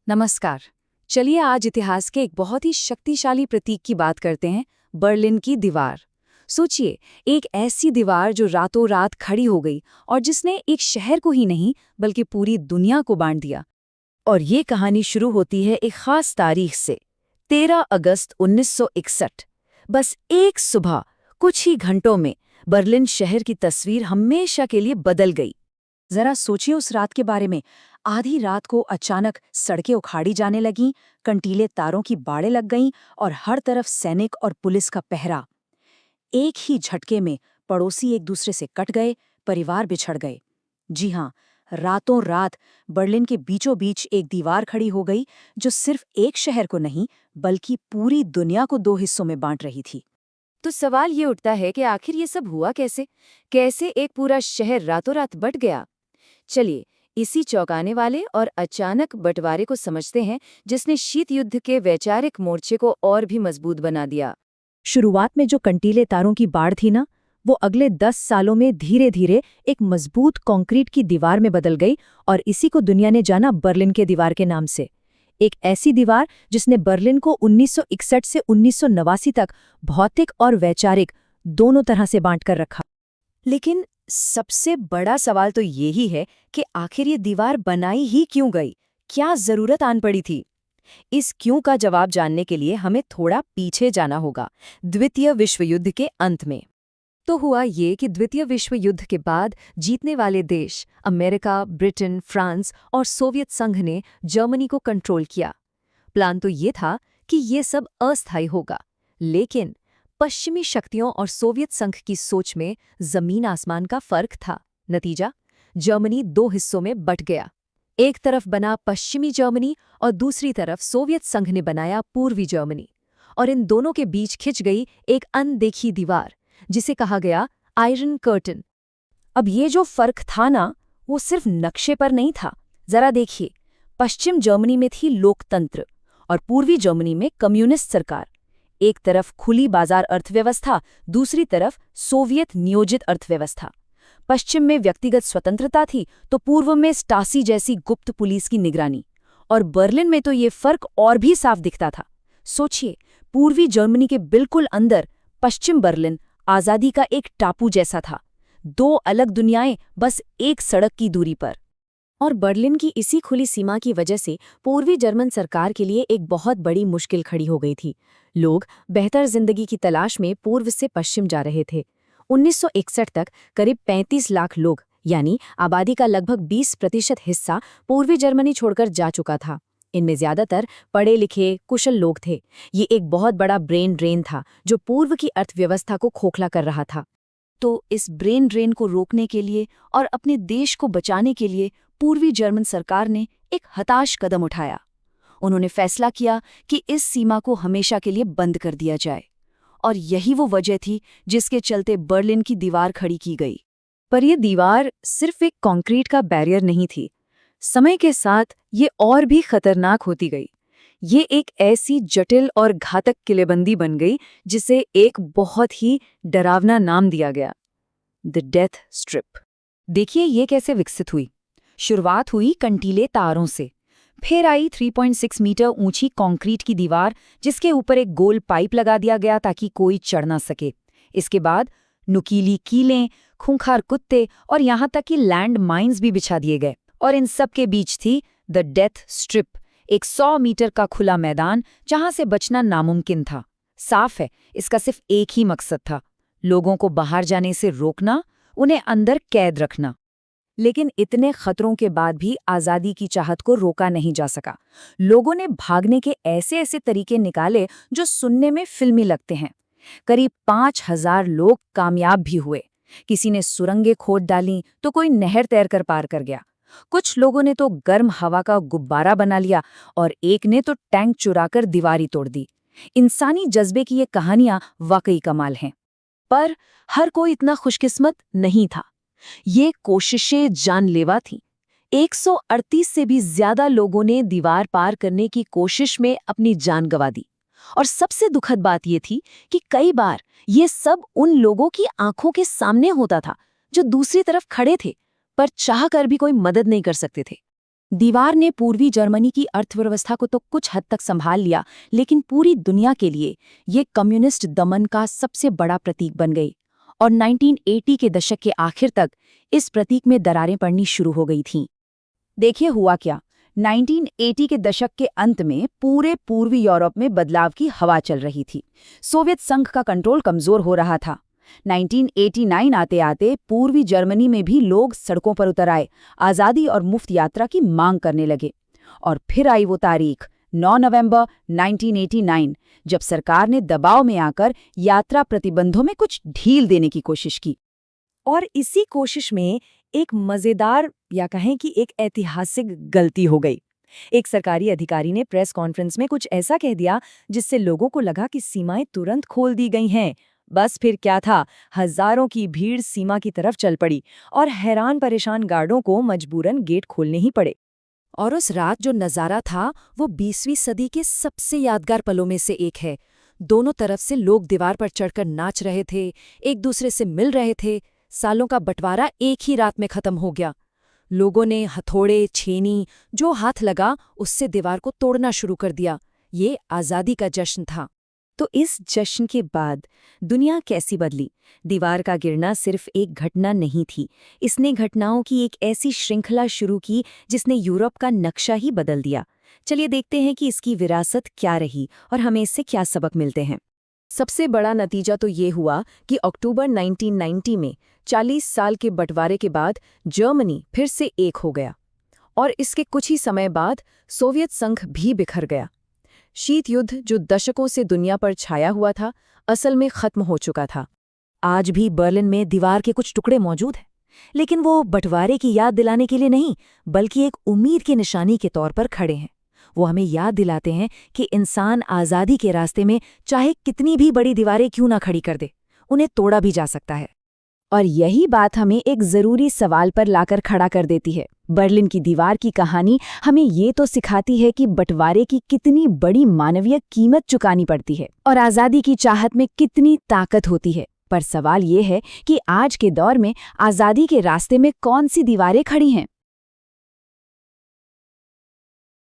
नमस्कार। चलिए आज इतिहास के एक बहुत ही शक्तिशाली प्रतीक की बात करते हैं, बर्लिन की दीवार। सोचिए, एक ऐसी दीवार जो रातों रात खड़ी हो गई और जिसने एक शहर को ही नहीं बल्कि पूरी दुनिया को बांट दिया। और ये कहानी शुरू होती है एक खास तारीख से, 13 अगस्त 1961। बस एक सुबह, कुछ ही घंटों में बर्लिन शहर की तस्वीर हमेशा के लिए बदल गई। जरा सोचिए उस रात के बारे में। आधी रात को अचानक सड़कें उखाड़ी जाने लगीं, कंटीले तारों की बाड़ें लग गईं और हर तरफ सैनिक और पुलिस का पहरा। एक ही झटके में पड़ोसी एक दूसरे से कट गए, परिवार बिछड़ गए। जी हाँ, रातों रात बर्लिन के बीचों बीच एक दीवार खड़ी हो गई जो सिर्फ एक शहर को नहीं बल्कि पूरी दुनिया को दो हिस्सों में बांट रही थी। तो सवाल ये उठता है कि आखिर ये सब हुआ कैसे? कैसे एक पूरा शहर रातों रात बट गया? चलिए, इसी चौंकाने वाले और अचानक बंटवारे को समझते हैं, जिसने शीत युद्ध के वैचारिक मोर्चे को और भी मजबूत बना दिया। शुरुआत में जो कंटीले तारों की बाढ़ थी ना, वो अगले 10 सालों में धीरे धीरे एक मजबूत कंक्रीट की दीवार में बदल गई और इसी को दुनिया ने जाना बर्लिन के दीवार के नाम से। एक ऐसी दीवार जिसने बर्लिन को 1961 से 1989 तक भौतिक और वैचारिक दोनों तरह से बांट कर रखा। लेकिन सबसे बड़ा सवाल तो यही है कि आखिर ये दीवार बनाई ही क्यों गई? क्या जरूरत आन पड़ी थी? इस क्यों का जवाब जानने के लिए हमें थोड़ा पीछे जाना होगा, द्वितीय विश्व युद्ध के अंत में। तो हुआ ये कि द्वितीय विश्व युद्ध के बाद जीतने वाले देश अमेरिका, ब्रिटेन, फ्रांस और सोवियत संघ ने जर्मनी को कंट्रोल किया। प्लान तो ये था कि ये सब अस्थायी होगा, लेकिन पश्चिमी शक्तियों और सोवियत संघ की सोच में जमीन आसमान का फर्क था। नतीजा, जर्मनी दो हिस्सों में बट गया। एक तरफ बना पश्चिमी जर्मनी और दूसरी तरफ सोवियत संघ ने बनाया पूर्वी जर्मनी। और इन दोनों के बीच खिंच गई एक अनदेखी दीवार, जिसे कहा गया आयरन कर्टन। अब ये जो फर्क था ना, वो सिर्फ नक्शे पर नहीं था। जरा देखिए, पश्चिम जर्मनी में थी लोकतंत्र और पूर्वी जर्मनी में कम्युनिस्ट सरकार। एक तरफ खुली बाजार अर्थव्यवस्था, दूसरी तरफ सोवियत नियोजित अर्थव्यवस्था। पश्चिम में व्यक्तिगत स्वतंत्रता थी तो पूर्व में स्टासी जैसी गुप्त पुलिस की निगरानी। और बर्लिन में तो ये फर्क और भी साफ दिखता था। सोचिए, पूर्वी जर्मनी के बिल्कुल अंदर पश्चिम बर्लिन आज़ादी का एक टापू जैसा था। दो अलग दुनियाएं बस एक सड़क की दूरी पर। और बर्लिन की इसी खुली सीमा की वजह से पूर्वी जर्मन सरकार के लिए एक बहुत बड़ी मुश्किल खड़ी हो गई थी। लोग बेहतर जिंदगी की तलाश में पूर्व से पश्चिम जा रहे थे। 1961 तक करीब 35 लाख लोग, यानी आबादी का लगभग 20% हिस्सा पूर्वी जर्मनी छोड़कर जा चुका था। इनमें ज्यादातर पढ़े लिखे कुशल लोग थे। ये एक बहुत बड़ा ब्रेन ड्रेन था जो पूर्व की अर्थव्यवस्था को खोखला कर रहा था। तो इस ब्रेन ड्रेन को रोकने के लिए और अपने देश को बचाने के लिए पूर्वी जर्मन सरकार ने एक हताश कदम उठाया। उन्होंने फैसला किया कि इस सीमा को हमेशा के लिए बंद कर दिया जाए। और यही वो वजह थी जिसके चलते बर्लिन की दीवार खड़ी की गई। पर यह दीवार सिर्फ एक कंक्रीट का बैरियर नहीं थी। समय के साथ ये और भी खतरनाक होती गई। ये एक ऐसी जटिल और घातक किलेबंदी बन गई जिसे एक बहुत ही डरावना नाम दिया गया, द डेथ स्ट्रिप। देखिए ये कैसे विकसित हुई। शुरुआत हुई कंटीले तारों से, फिर आई 3.6 मीटर ऊंची कंक्रीट की दीवार जिसके ऊपर एक गोल पाइप लगा दिया गया ताकि कोई चढ़ ना सके। इसके बाद नुकीली कीलें, खूंखार कुत्ते और यहाँ तक कि लैंड माइन्स भी बिछा दिए गए। और इन सब के बीच थी द डेथ स्ट्रिप, एक 100 मीटर का खुला मैदान जहां से बचना नामुमकिन था। साफ है, इसका सिर्फ एक ही मकसद था, लोगों को बाहर जाने से रोकना, उन्हें अंदर कैद रखना। लेकिन इतने खतरों के बाद भी आज़ादी की चाहत को रोका नहीं जा सका। लोगों ने भागने के ऐसे ऐसे तरीके निकाले जो सुनने में फिल्मी लगते हैं। करीब 5,000 लोग कामयाब भी हुए। किसी ने सुरंगें खोद डाली तो कोई नहर तैरकर पार कर गया। कुछ लोगों ने तो गर्म हवा का गुब्बारा बना लिया और एक ने तो टैंक चुराकर दीवारी तोड़ दी। इंसानी जज्बे की ये कहानियां वाकई कमाल हैं। पर हर कोई इतना खुशकिस्मत नहीं था। ये कोशिशें जानलेवा थीं। 138 से भी ज्यादा लोगों ने दीवार पार करने की कोशिश में अपनी जान गंवा दी। और सबसे दुखद बात ये थी कि कई बार ये सब उन लोगों की आंखों के सामने होता था जो दूसरी तरफ खड़े थे पर चाह कर भी कोई मदद नहीं कर सकते थे। दीवार ने पूर्वी जर्मनी की अर्थव्यवस्था को तो कुछ हद तक संभाल लिया, लेकिन पूरी दुनिया के लिए ये कम्युनिस्ट दमन का सबसे बड़ा प्रतीक बन गई। और 1980 के दशक के आखिर तक इस प्रतीक में दरारें पड़नी शुरू हो गई थीं। देखिए हुआ क्या। 1980 के दशक के अंत में पूरे पूर्वी यूरोप में बदलाव की हवा चल रही थी। सोवियत संघ का कंट्रोल कमजोर हो रहा था। 1989 आते आते पूर्वी जर्मनी में भी लोग सड़कों पर उतर आए, आज़ादी और मुफ्त यात्रा की मांग करने लगे। और फिर आई वो तारीख 9 नवंबर 1989, जब सरकार ने दबाव में आकर यात्रा प्रतिबंधों में कुछ ढील देने की कोशिश की। और इसी कोशिश में एक मजेदार या कहें कि एक ऐतिहासिक गलती हो गई। एक सरकारी अधिकारी ने प्रेस कॉन्फ्रेंस में कुछ ऐसा कह दिया जिससे लोगों को लगा कि सीमाएं तुरंत खोल दी गई हैं। बस फिर क्या था, हजारों की भीड़ सीमा की तरफ चल पड़ी और हैरान परेशान गार्डों को मजबूरन गेट खोलने ही पड़े। और उस रात जो नज़ारा था वो 20वीं सदी के सबसे यादगार पलों में से एक है। दोनों तरफ से लोग दीवार पर चढ़कर नाच रहे थे, एक दूसरे से मिल रहे थे। सालों का बंटवारा एक ही रात में खत्म हो गया। लोगों ने हथौड़े, छेनी, जो हाथ लगा उससे दीवार को तोड़ना शुरू कर दिया। ये आज़ादी का जश्न था। तो इस जश्न के बाद दुनिया कैसी बदली? दीवार का गिरना सिर्फ एक घटना नहीं थी, इसने घटनाओं की एक ऐसी श्रृंखला शुरू की जिसने यूरोप का नक्शा ही बदल दिया। चलिए देखते हैं कि इसकी विरासत क्या रही और हमें इससे क्या सबक मिलते हैं। सबसे बड़ा नतीजा तो ये हुआ कि अक्टूबर 1990 में 40 साल के बंटवारे के बाद जर्मनी फिर से एक हो गया। और इसके कुछ ही समय बाद सोवियत संघ भी बिखर गया। शीत युद्ध जो दशकों से दुनिया पर छाया हुआ था, असल में खत्म हो चुका था। आज भी बर्लिन में दीवार के कुछ टुकड़े मौजूद हैं, लेकिन वो बंटवारे की याद दिलाने के लिए नहीं, बल्कि एक उम्मीद की निशानी के तौर पर खड़े हैं। वो हमें याद दिलाते हैं कि इंसान आज़ादी के रास्ते में चाहे कितनी भी बड़ी दीवारें क्यों ना खड़ी कर दे, उन्हें तोड़ा भी जा सकता है। और यही बात हमें एक जरूरी सवाल पर लाकर खड़ा कर देती है। बर्लिन की दीवार की कहानी हमें ये तो सिखाती है कि बंटवारे की कितनी बड़ी मानवीय कीमत चुकानी पड़ती है और आज़ादी की चाहत में कितनी ताकत होती है। पर सवाल ये है कि आज के दौर में आज़ादी के रास्ते में कौन सी दीवारें खड़ी हैं?